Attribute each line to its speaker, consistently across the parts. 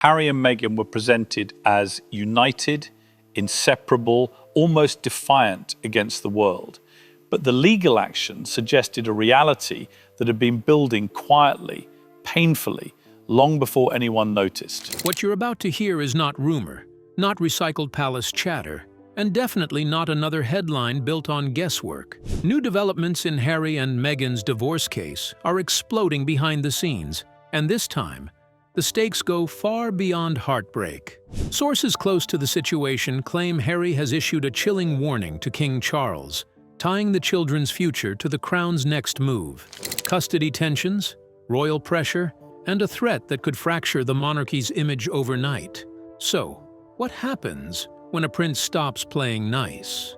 Speaker 1: Harry and Meghan were presented as united, inseparable, almost defiant against the world. But the legal action suggested a reality that had been building quietly, painfully, long before anyone noticed.
Speaker 2: What you're about to hear is not rumor, not recycled palace chatter, and definitely not another headline built on guesswork. New developments in Harry and Meghan's divorce case are exploding behind the scenes, and this time, the stakes go far beyond heartbreak. Sources close to the situation claim Harry has issued a chilling warning to King Charles, tying the children's future to the crown's next move. Custody tensions, royal pressure, and a threat that could fracture the monarchy's image overnight. So, what happens when a prince stops playing nice?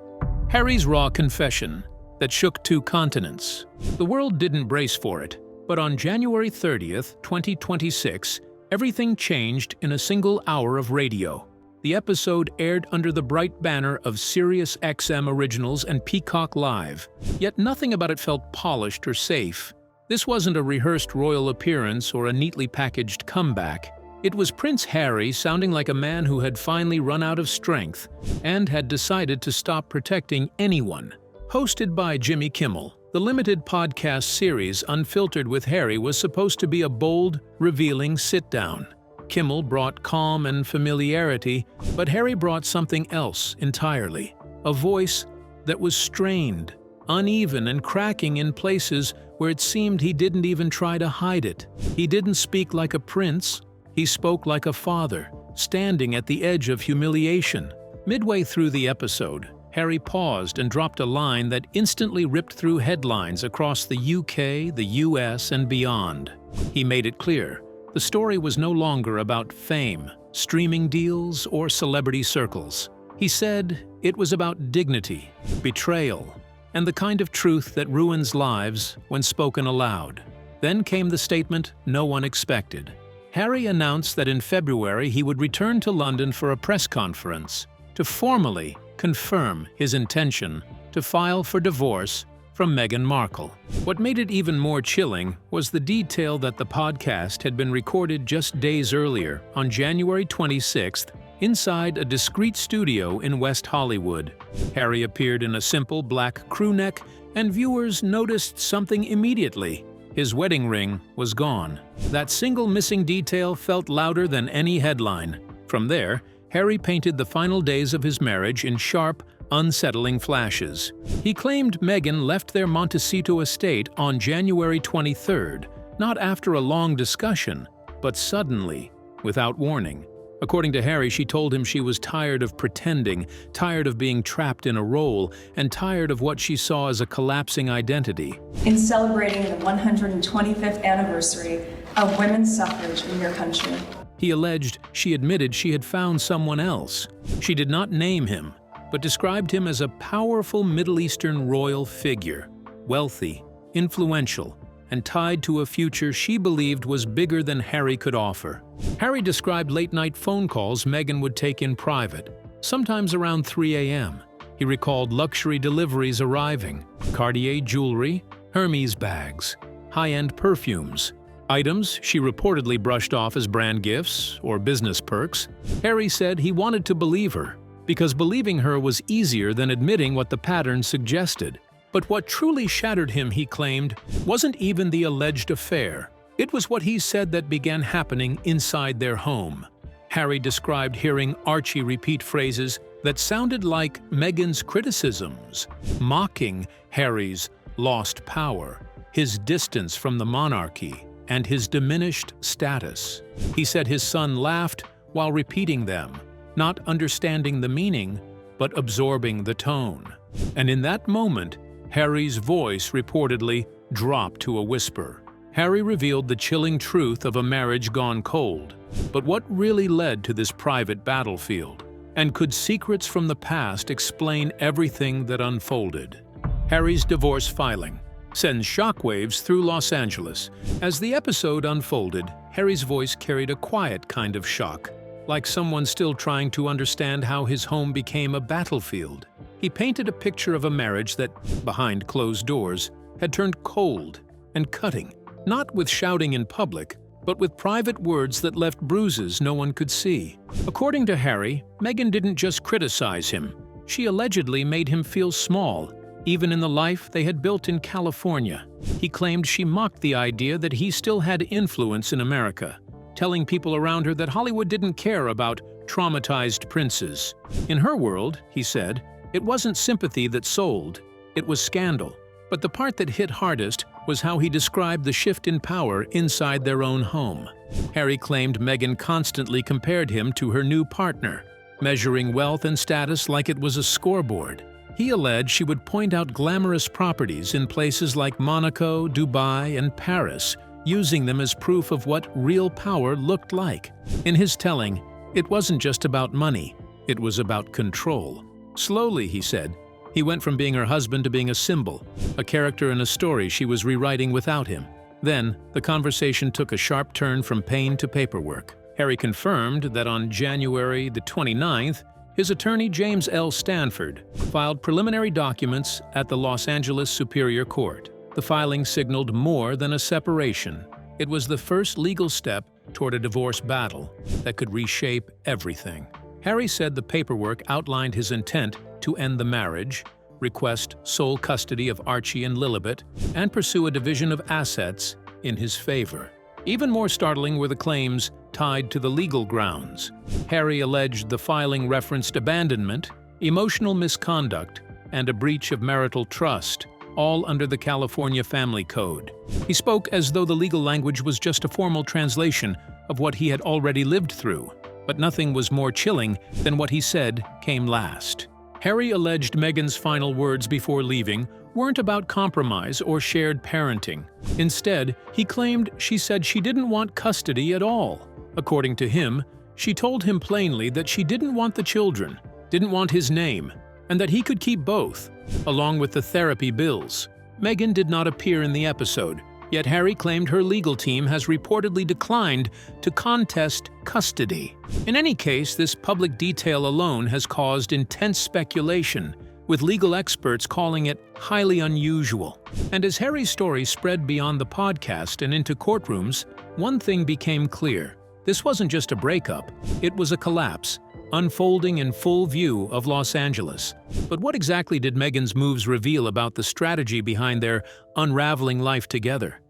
Speaker 2: Harry's raw confession that shook 2 continents. The world didn't brace for it, but on January 30th, 2026, everything changed in a single hour of radio. The episode aired under the bright banner of Sirius XM Originals and Peacock Live, yet nothing about it felt polished or safe. This wasn't a rehearsed royal appearance or a neatly packaged comeback. It was Prince Harry sounding like a man who had finally run out of strength and had decided to stop protecting anyone. Hosted by Jimmy Kimmel, the limited podcast series Unfiltered with Harry was supposed to be a bold, revealing sit-down. Kimmel brought calm and familiarity, but Harry brought something else entirely. A voice that was strained, uneven, and cracking in places where it seemed he didn't even try to hide it. He didn't speak like a prince, he spoke like a father, standing at the edge of humiliation. Midway through the episode, Harry paused and dropped a line that instantly ripped through headlines across the UK, the US, and beyond. He made it clear the story was no longer about fame, streaming deals, or celebrity circles. He said it was about dignity, betrayal, and the kind of truth that ruins lives when spoken aloud. Then came the statement no one expected. Harry announced that in February he would return to London for a press conference to formally confirm his intention to file for divorce from Meghan Markle. What made it even more chilling was the detail that the podcast had been recorded just days earlier, on January 26th, inside a discreet studio in West Hollywood. Harry appeared in a simple black crew neck, and viewers noticed something immediately. His wedding ring was gone. That single missing detail felt louder than any headline. From there, Harry painted the final days of his marriage in sharp, unsettling flashes. He claimed Meghan left their Montecito estate on January 23rd, not after a long discussion, but suddenly, without warning. According to Harry, she told him she was tired of pretending, tired of being trapped in a role, and tired of what she saw as a collapsing identity.
Speaker 3: In celebrating the 125th anniversary of women's suffrage in your country.
Speaker 2: He alleged she admitted she had found someone else. She did not name him, but described him as a powerful Middle Eastern royal figure, wealthy, influential, and tied to a future she believed was bigger than Harry could offer. Harry described late-night phone calls Meghan would take in private, sometimes around 3 a.m. He recalled luxury deliveries arriving, Cartier jewelry, Hermes bags, high-end perfumes, items she reportedly brushed off as brand gifts or business perks. Harry said he wanted to believe her, because believing her was easier than admitting what the pattern suggested. But what truly shattered him, he claimed, wasn't even the alleged affair. It was what he said that began happening inside their home. Harry described hearing Archie repeat phrases that sounded like Meghan's criticisms, mocking Harry's lost power, his distance from the monarchy, and his diminished status. He said his son laughed while repeating them, not understanding the meaning, but absorbing the tone. And in that moment, Harry's voice reportedly dropped to a whisper. Harry revealed the chilling truth of a marriage gone cold. But what really led to this private battlefield? And could secrets from the past explain everything that unfolded? Harry's divorce filing sends shockwaves through Los Angeles. As the episode unfolded, Harry's voice carried a quiet kind of shock, like someone still trying to understand how his home became a battlefield. He painted a picture of a marriage that, behind closed doors, had turned cold and cutting, not with shouting in public, but with private words that left bruises no one could see. According to Harry, Meghan didn't just criticize him. She allegedly made him feel small, even in the life they had built in California. He claimed she mocked the idea that he still had influence in America, telling people around her that Hollywood didn't care about traumatized princes. In her world, he said, it wasn't sympathy that sold, it was scandal. But the part that hit hardest was how he described the shift in power inside their own home. Harry claimed Meghan constantly compared him to her new partner, measuring wealth and status like it was a scoreboard. He alleged she would point out glamorous properties in places like Monaco, Dubai, and Paris, using them as proof of what real power looked like. In his telling, it wasn't just about money, it was about control. Slowly, he said, he went from being her husband to being a symbol, a character in a story she was rewriting without him. Then, the conversation took a sharp turn from pain to paperwork. Harry confirmed that on January the 29th, his attorney James L. Stanford filed preliminary documents at the Los Angeles Superior Court. The filing signaled more than a separation. It was the first legal step toward a divorce battle that could reshape everything. Harry said the paperwork outlined his intent to end the marriage, request sole custody of Archie and Lilibet, and pursue a division of assets in his favor. Even more startling were the claims tied to the legal grounds. Harry alleged the filing referenced abandonment, emotional misconduct, and a breach of marital trust, all under the California Family Code. He spoke as though the legal language was just a formal translation of what he had already lived through. But nothing was more chilling than what he said came last. Harry alleged Meghan's final words before leaving weren't about compromise or shared parenting. Instead, he claimed she said she didn't want custody at all. According to him, she told him plainly that she didn't want the children, didn't want his name, and that he could keep both, along with the therapy bills. Meghan did not appear in the episode, yet Harry claimed her legal team has reportedly declined to contest custody. In any case, this public detail alone has caused intense speculation, with legal experts calling it highly unusual. And as Harry's story spread beyond the podcast and into courtrooms, one thing became clear. This wasn't just a breakup, it was a collapse, unfolding in full view of Los Angeles. But what exactly did Meghan's moves reveal about the strategy behind their unraveling life together?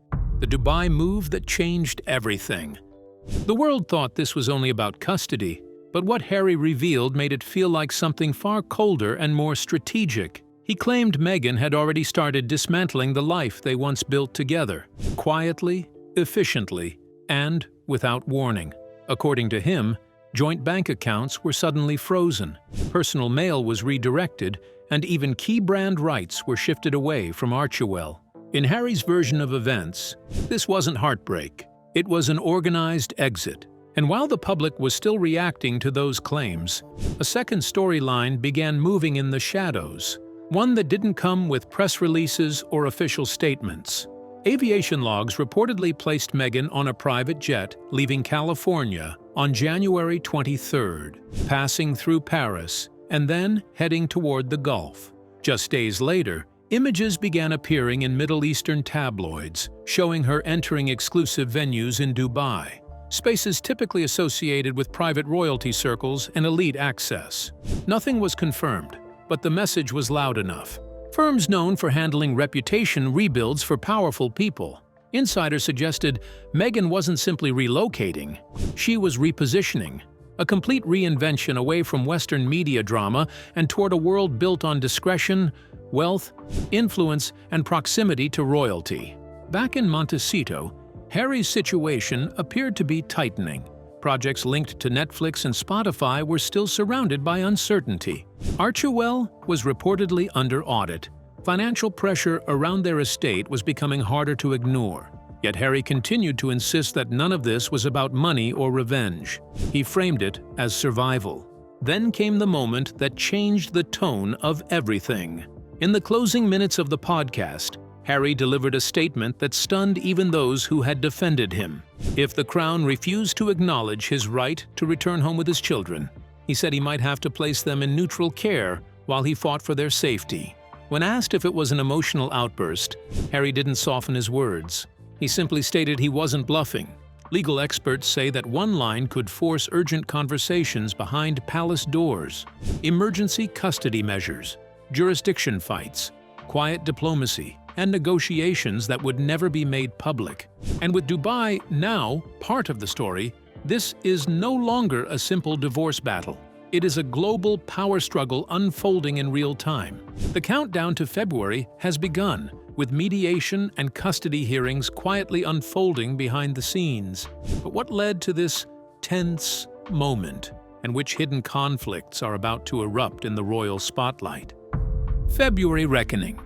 Speaker 2: The Dubai move that changed everything. The world thought this was only about custody, but what Harry revealed made it feel like something far colder and more strategic. He claimed Meghan had already started dismantling the life they once built together, quietly, efficiently, and without warning. According to him, joint bank accounts were suddenly frozen, personal mail was redirected, and even key brand rights were shifted away from Archewell. In Harry's version of events, this wasn't heartbreak. It was an organized exit. And while the public was still reacting to those claims, a second storyline began moving in the shadows, one that didn't come with press releases or official statements. Aviation logs reportedly placed Meghan on a private jet leaving California on January 23rd, passing through Paris, and then heading toward the Gulf. Just days later, images began appearing in Middle Eastern tabloids, showing her entering exclusive venues in Dubai, spaces typically associated with private royalty circles and elite access. Nothing was confirmed, but the message was loud enough. Firms known for handling reputation rebuilds for powerful people. Insiders suggested Meghan wasn't simply relocating, she was repositioning, a complete reinvention away from Western media drama and toward a world built on discretion, wealth, influence, and proximity to royalty. Back in Montecito, Harry's situation appeared to be tightening. Projects linked to Netflix and Spotify were still surrounded by uncertainty. Archewell was reportedly under audit. Financial pressure around their estate was becoming harder to ignore. Yet Harry continued to insist that none of this was about money or revenge. He framed it as survival. Then came the moment that changed the tone of everything. In the closing minutes of the podcast, Harry delivered a statement that stunned even those who had defended him. If the Crown refused to acknowledge his right to return home with his children, he said he might have to place them in neutral care while he fought for their safety. When asked if it was an emotional outburst, Harry didn't soften his words. He simply stated he wasn't bluffing. Legal experts say that one line could force urgent conversations behind palace doors, emergency custody measures, jurisdiction fights, quiet diplomacy, and negotiations that would never be made public. And with Dubai now part of the story, this is no longer a simple divorce battle. It is a global power struggle unfolding in real time. The countdown to February has begun, with mediation and custody hearings quietly unfolding behind the scenes. But what led to this tense moment, and which hidden conflicts are about to erupt in the royal spotlight? February reckoning.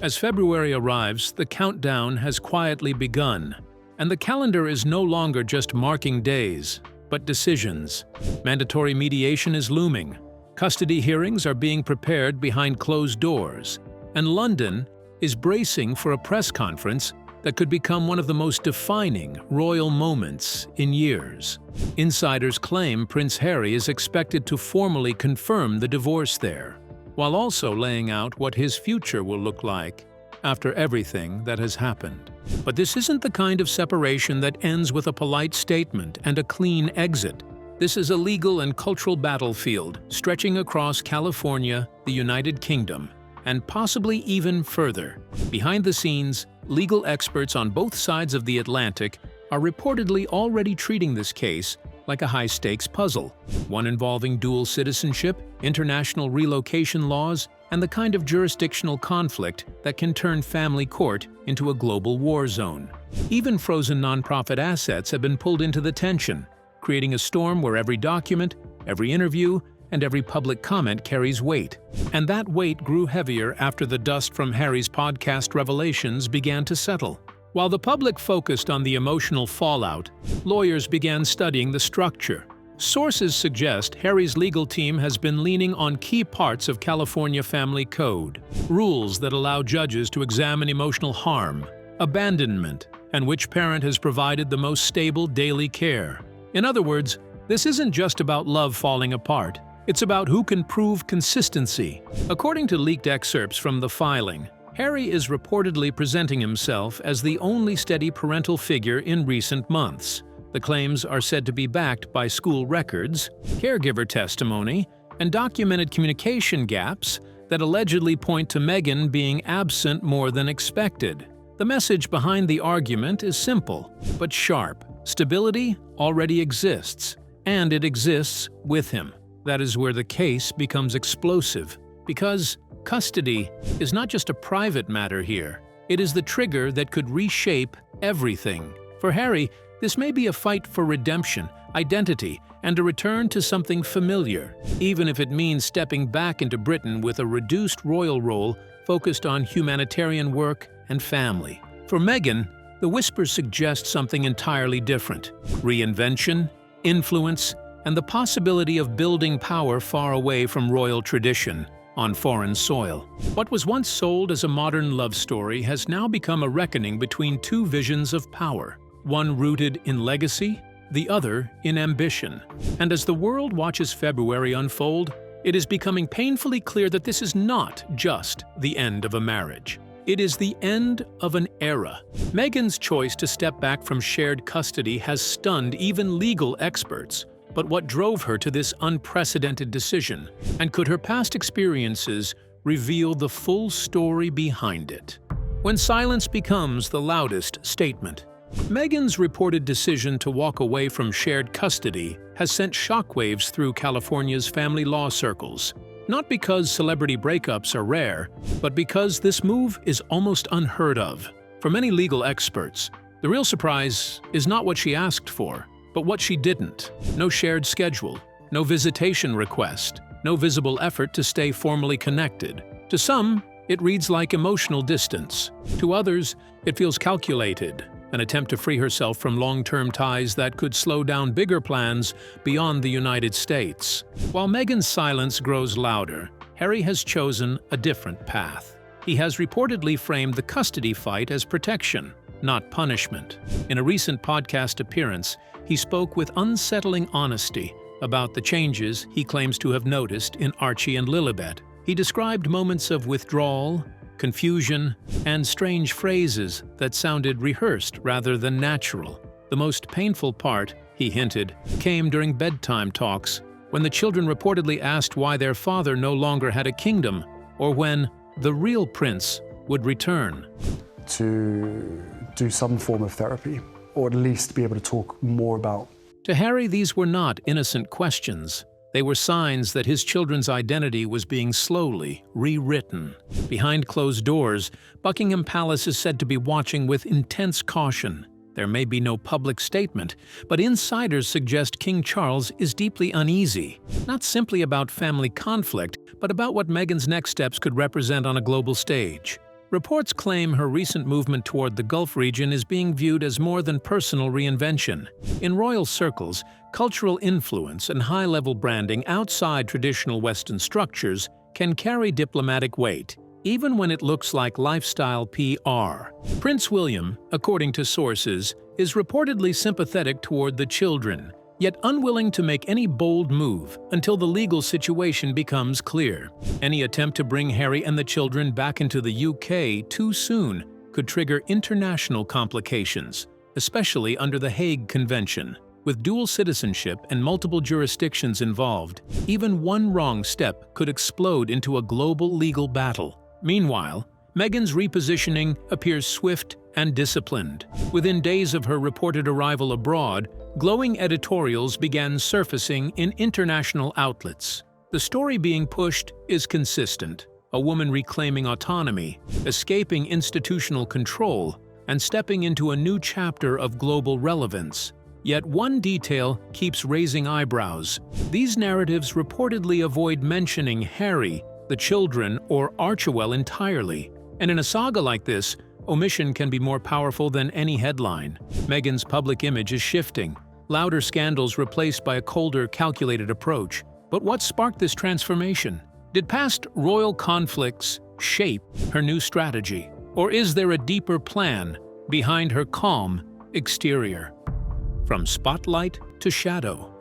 Speaker 2: As February arrives, the countdown has quietly begun, and the calendar is no longer just marking days, but decisions. Mandatory mediation is looming, custody hearings are being prepared behind closed doors, and London is bracing for a press conference that could become one of the most defining royal moments in years. Insiders claim Prince Harry is expected to formally confirm the divorce there, while also laying out what his future will look like after everything that has happened. But this isn't the kind of separation that ends with a polite statement and a clean exit. This is a legal and cultural battlefield stretching across California, the United Kingdom, and possibly even further. Behind the scenes, legal experts on both sides of the Atlantic are reportedly already treating this case like a high-stakes puzzle, one involving dual citizenship, international relocation laws, and the kind of jurisdictional conflict that can turn family court into a global war zone. Even frozen nonprofit assets have been pulled into the tension, creating a storm where every document, every interview, and every public comment carries weight. And that weight grew heavier after the dust from Harry's podcast revelations began to settle. While the public focused on the emotional fallout, lawyers began studying the structure. Sources suggest Harry's legal team has been leaning on key parts of California family code, rules that allow judges to examine emotional harm, abandonment, and which parent has provided the most stable daily care. In other words, this isn't just about love falling apart, it's about who can prove consistency. According to leaked excerpts from the filing, Harry is reportedly presenting himself as the only steady parental figure in recent months. The claims are said to be backed by school records, caregiver testimony, and documented communication gaps that allegedly point to Meghan being absent more than expected. The message behind the argument is simple, but sharp. Stability already exists, and it exists with him. That is where the case becomes explosive, because custody is not just a private matter here. It is the trigger that could reshape everything. For Harry, this may be a fight for redemption, identity, and a return to something familiar, even if it means stepping back into Britain with a reduced royal role focused on humanitarian work and family. For Meghan, the whispers suggest something entirely different: reinvention, influence, and the possibility of building power far away from royal tradition, on foreign soil. What was once sold as a modern love story has now become a reckoning between two visions of power, one rooted in legacy, the other in ambition. And as the world watches February unfold, it is becoming painfully clear that this is not just the end of a marriage. It is the end of an era. Meghan's choice to step back from shared custody has stunned even legal experts. But what drove her to this unprecedented decision? And could her past experiences reveal the full story behind it? When silence becomes the loudest statement. Meghan's reported decision to walk away from shared custody has sent shockwaves through California's family law circles. Not because celebrity breakups are rare, but because this move is almost unheard of. For many legal experts, the real surprise is not what she asked for, but what she didn't. No shared schedule, no visitation request, no visible effort to stay formally connected. To some, it reads like emotional distance. To others, it feels calculated, an attempt to free herself from long-term ties that could slow down bigger plans beyond the United States. While Meghan's silence grows louder, Harry has chosen a different path. He has reportedly framed the custody fight as protection, not punishment. In a recent podcast appearance, he spoke with unsettling honesty about the changes he claims to have noticed in Archie and Lilibet. He described moments of withdrawal, confusion, and strange phrases that sounded rehearsed rather than natural. The most painful part, he hinted, came during bedtime talks, when the children reportedly asked why their father no longer had a kingdom, or when the real prince would return.
Speaker 4: To do some form of therapy, or at least be able to talk more about.
Speaker 2: To Harry, these were not innocent questions. They were signs that his children's identity was being slowly rewritten. Behind closed doors, Buckingham Palace is said to be watching with intense caution. There may be no public statement, but insiders suggest King Charles is deeply uneasy, not simply about family conflict, but about what Meghan's next steps could represent on a global stage. Reports claim her recent movement toward the Gulf region is being viewed as more than personal reinvention. In royal circles, cultural influence and high-level branding outside traditional Western structures can carry diplomatic weight, even when it looks like lifestyle PR. Prince William, according to sources, is reportedly sympathetic toward the children, yet unwilling to make any bold move until the legal situation becomes clear. Any attempt to bring Harry and the children back into the UK too soon could trigger international complications, especially under the Hague Convention. With dual citizenship and multiple jurisdictions involved, even one wrong step could explode into a global legal battle. Meanwhile, Meghan's repositioning appears swift and disciplined. Within days of her reported arrival abroad, glowing editorials began surfacing in international outlets. The story being pushed is consistent: a woman reclaiming autonomy, escaping institutional control, and stepping into a new chapter of global relevance. Yet one detail keeps raising eyebrows. These narratives reportedly avoid mentioning Harry, the children, or Archewell entirely. And in a saga like this, omission can be more powerful than any headline. Meghan's public image is shifting, louder scandals replaced by a colder, calculated approach. But what sparked this transformation? Did past royal conflicts shape her new strategy? Or is there a deeper plan behind her calm exterior? From spotlight to shadow.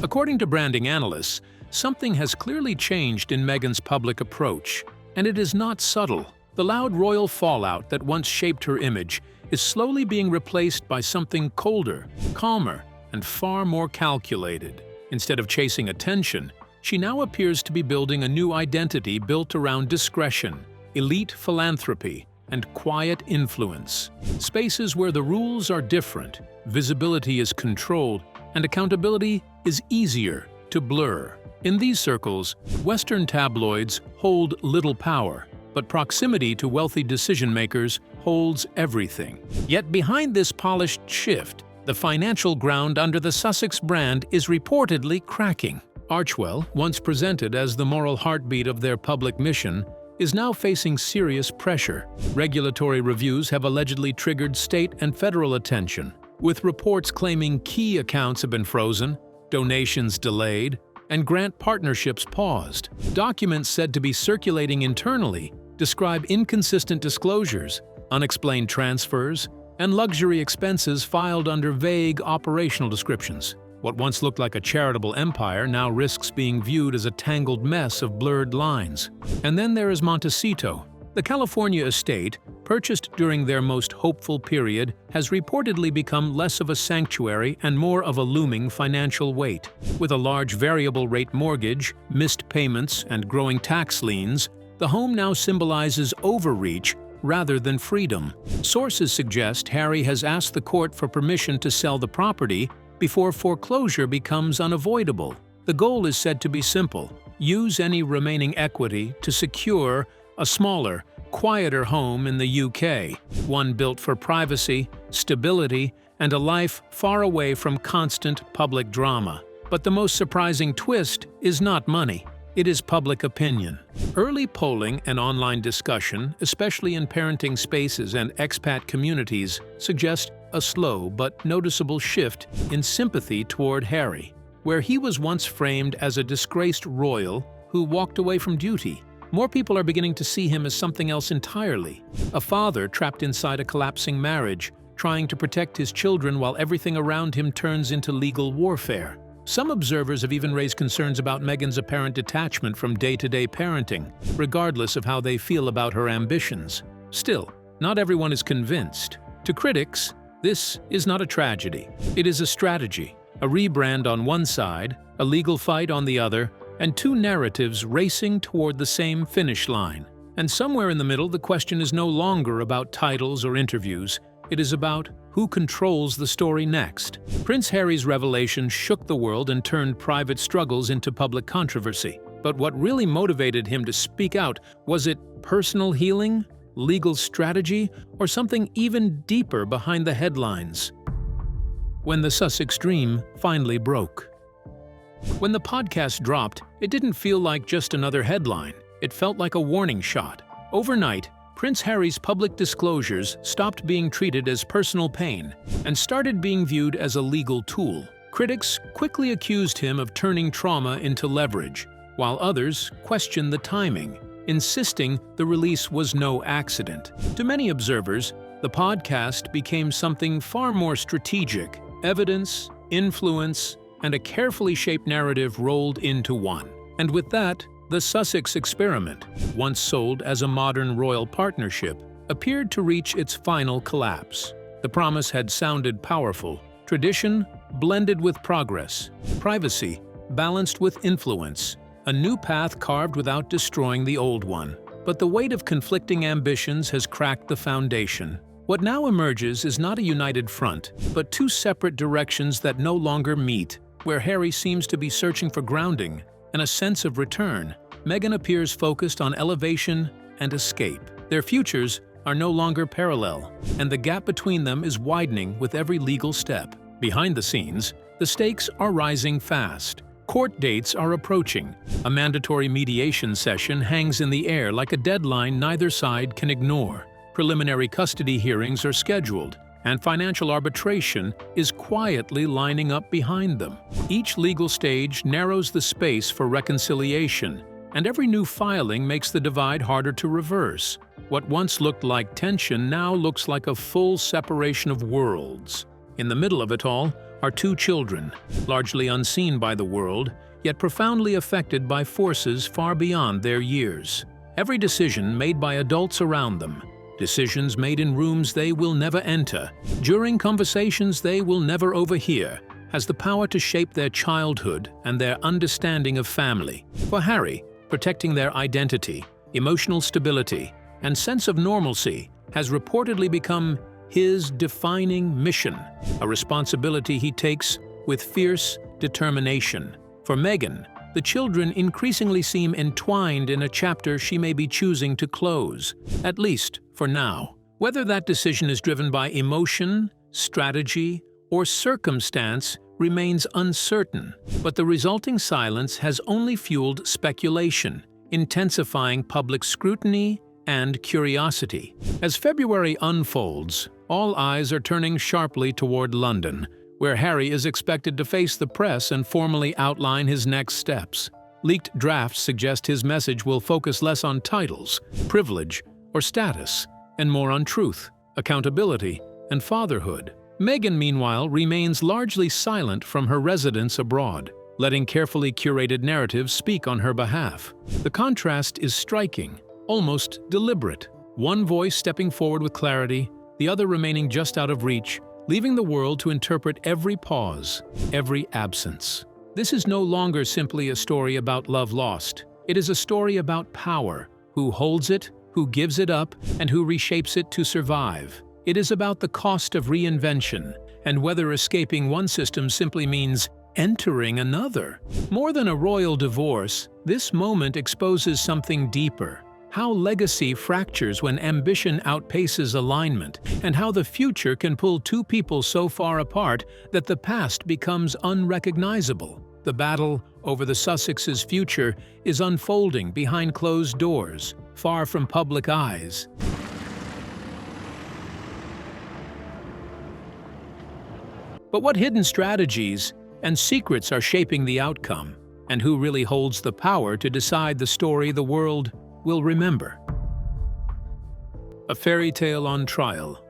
Speaker 2: According to branding analysts, something has clearly changed in Meghan's public approach, and it is not subtle. The loud royal fallout that once shaped her image is slowly being replaced by something colder, calmer, and far more calculated. Instead of chasing attention, she now appears to be building a new identity built around discretion, elite philanthropy, and quiet influence. Spaces where the rules are different, visibility is controlled, and accountability is easier to blur. In these circles, Western tabloids hold little power, but proximity to wealthy decision-makers holds everything. Yet behind this polished shift, the financial ground under the Sussex brand is reportedly cracking. Archewell, once presented as the moral heartbeat of their public mission, is now facing serious pressure. Regulatory reviews have allegedly triggered state and federal attention, with reports claiming key accounts have been frozen, donations delayed, and grant partnerships paused. Documents said to be circulating internally describe inconsistent disclosures, unexplained transfers, and luxury expenses filed under vague operational descriptions. What once looked like a charitable empire now risks being viewed as a tangled mess of blurred lines. And then there is Montecito. The California estate, purchased during their most hopeful period, has reportedly become less of a sanctuary and more of a looming financial weight. With a large variable rate mortgage, missed payments, and growing tax liens, the home now symbolizes overreach rather than freedom. Sources suggest Harry has asked the court for permission to sell the property before foreclosure becomes unavoidable. The goal is said to be simple: use any remaining equity to secure a smaller, quieter home in the UK, one built for privacy, stability, and a life far away from constant public drama. But the most surprising twist is not money. It is public opinion. Early polling and online discussion, especially in parenting spaces and expat communities, suggest a slow but noticeable shift in sympathy toward Harry. Where he was once framed as a disgraced royal who walked away from duty, more people are beginning to see him as something else entirely. A father trapped inside a collapsing marriage, trying to protect his children while everything around him turns into legal warfare. Some observers have even raised concerns about Meghan's apparent detachment from day-to-day parenting, regardless of how they feel about her ambitions. Still, not everyone is convinced. To critics, This is not a tragedy. It is a strategy, a rebrand on one side, a legal fight on the other, and two narratives racing toward the same finish line. And somewhere in the middle, the question is no longer about titles or interviews. It is about who controls the story next. Prince Harry's revelation shook the world and turned private struggles into public controversy. But what really motivated him to speak out? Was it personal healing, legal strategy, or something even deeper behind the headlines? When the Sussex dream finally broke. When the podcast dropped, it didn't feel like just another headline. It felt like a warning shot. Overnight, Prince Harry's public disclosures stopped being treated as personal pain and started being viewed as a legal tool. Critics quickly accused him of turning trauma into leverage, while others questioned the timing, insisting the release was no accident. To many observers, the podcast became something far more strategic: evidence, influence, and a carefully shaped narrative rolled into one. And with that, the Sussex experiment, once sold as a modern royal partnership, appeared to reach its final collapse. The promise had sounded powerful: tradition blended with progress, privacy balanced with influence, a new path carved without destroying the old one. But the weight of conflicting ambitions has cracked the foundation. What now emerges is not a united front, but two separate directions that no longer meet. Where Harry seems to be searching for grounding and a sense of return, Meghan appears focused on elevation and escape. Their futures are no longer parallel, and the gap between them is widening with every legal step. Behind the scenes, the stakes are rising fast. Court dates are approaching. A mandatory mediation session hangs in the air like a deadline neither side can ignore. Preliminary custody hearings are scheduled, and financial arbitration is quietly lining up behind them. Each legal stage narrows the space for reconciliation, and every new filing makes the divide harder to reverse. What once looked like tension now looks like a full separation of worlds. In the middle of it all are two children, largely unseen by the world, yet profoundly affected by forces far beyond their years. Every decision made by adults around them, decisions made in rooms they will never enter, during conversations they will never overhear, has the power to shape their childhood and their understanding of family. For Harry, protecting their identity, emotional stability, and sense of normalcy has reportedly become his defining mission, a responsibility he takes with fierce determination. For Meghan, the children increasingly seem entwined in a chapter she may be choosing to close, at least for now. Whether that decision is driven by emotion, strategy, or circumstance remains uncertain, but the resulting silence has only fueled speculation, intensifying public scrutiny and curiosity. As February unfolds, all eyes are turning sharply toward London, where Harry is expected to face the press and formally outline his next steps. Leaked drafts suggest his message will focus less on titles, privilege, or status, and more on truth, accountability, and fatherhood. Meghan, meanwhile, remains largely silent from her residence abroad, letting carefully curated narratives speak on her behalf. The contrast is striking, almost deliberate. One voice stepping forward with clarity, the other remaining just out of reach, leaving the world to interpret every pause, every absence. This is no longer simply a story about love lost. It is a story about power, who holds it, who gives it up, and who reshapes it to survive. It is about the cost of reinvention, and whether escaping one system simply means entering another. More than a royal divorce, this moment exposes something deeper: how legacy fractures when ambition outpaces alignment, and how the future can pull two people so far apart that the past becomes unrecognizable. The battle over the Sussex's future is unfolding behind closed doors, far from public eyes. But what hidden strategies and secrets are shaping the outcome, and who really holds the power to decide the story the world will remember? A fairy tale on trial.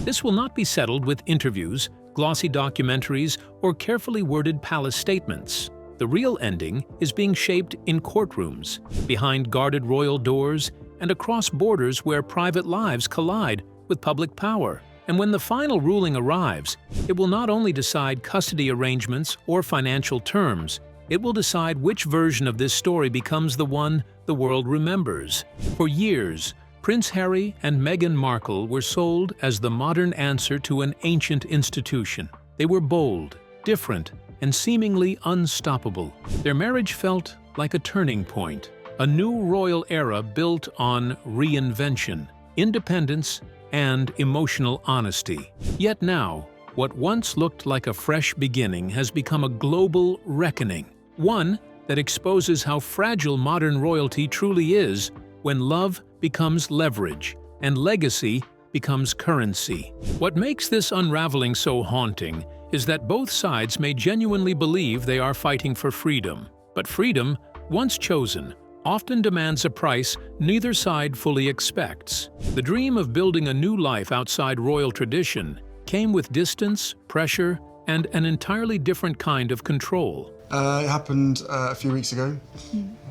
Speaker 2: This will not be settled with interviews, glossy documentaries, or carefully worded palace statements. The real ending is being shaped in courtrooms, behind guarded royal doors, and across borders where private lives collide with public power. And when the final ruling arrives, it will not only decide custody arrangements or financial terms, it will decide which version of this story becomes the one the world remembers. For years, Prince Harry and Meghan Markle were sold as the modern answer to an ancient institution. They were bold, different, and seemingly unstoppable. Their marriage felt like a turning point, a new royal era built on reinvention, independence, and emotional honesty. Yet now, what once looked like a fresh beginning has become a global reckoning, one that exposes how fragile modern royalty truly is when love becomes leverage and legacy becomes currency. What makes this unraveling so haunting is that both sides may genuinely believe they are fighting for freedom. But freedom, once chosen, often demands a price neither side fully expects. The dream of building a new life outside royal tradition came with distance, pressure, and an entirely different kind of control.
Speaker 4: It happened a few weeks ago,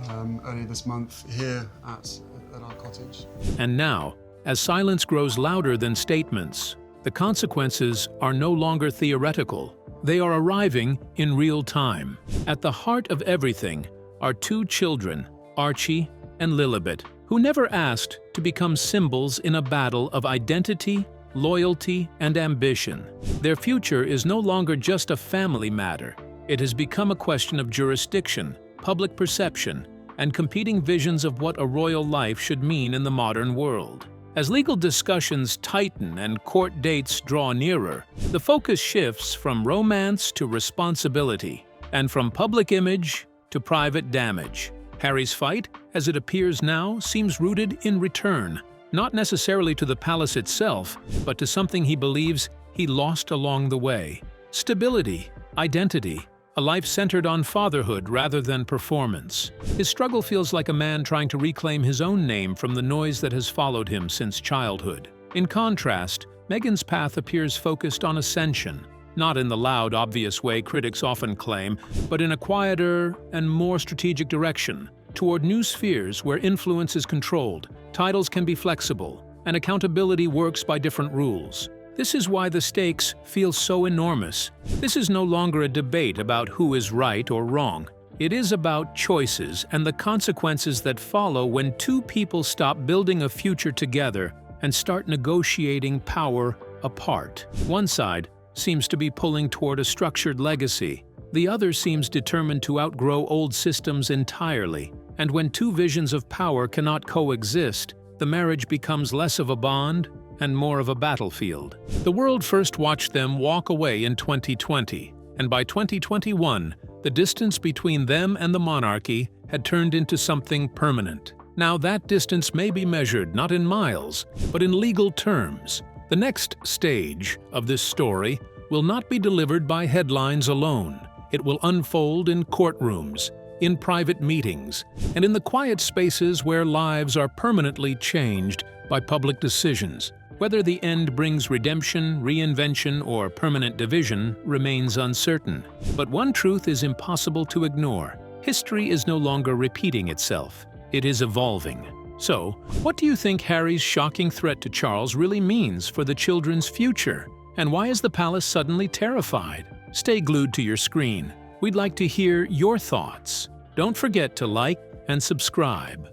Speaker 4: earlier this month, here at our cottage.
Speaker 2: And now, as silence grows louder than statements, the consequences are no longer theoretical. They are arriving in real time. At the heart of everything are two children, Archie and Lilibet, who never asked to become symbols in a battle of identity, loyalty, and ambition. Their future is no longer just a family matter. It has become a question of jurisdiction, public perception, and competing visions of what a royal life should mean in the modern world. As legal discussions tighten and court dates draw nearer, the focus shifts from romance to responsibility, and from public image to private damage. Harry's fight, as it appears now, seems rooted in return, not necessarily to the palace itself, but to something he believes he lost along the way. Stability, identity, a life centered on fatherhood rather than performance. His struggle feels like a man trying to reclaim his own name from the noise that has followed him since childhood. In contrast, Meghan's path appears focused on ascension, not in the loud, obvious way critics often claim, but in a quieter and more strategic direction, toward new spheres where influence is controlled, titles can be flexible, and accountability works by different rules. This is why the stakes feel so enormous. This is no longer a debate about who is right or wrong. It is about choices and the consequences that follow when two people stop building a future together and start negotiating power apart. One side seems to be pulling toward a structured legacy. The other seems determined to outgrow old systems entirely. And when two visions of power cannot coexist, the marriage becomes less of a bond and more of a battlefield. The world first watched them walk away in 2020, and by 2021, the distance between them and the monarchy had turned into something permanent. Now that distance may be measured not in miles, but in legal terms. The next stage of this story will not be delivered by headlines alone. It will unfold in courtrooms, in private meetings, and in the quiet spaces where lives are permanently changed by public decisions. Whether the end brings redemption, reinvention, or permanent division remains uncertain. But one truth is impossible to ignore. History is no longer repeating itself. It is evolving. So, what do you think Harry's shocking threat to Charles really means for the children's future? And why is the palace suddenly terrified? Stay glued to your screen. We'd like to hear your thoughts. Don't forget to like and subscribe.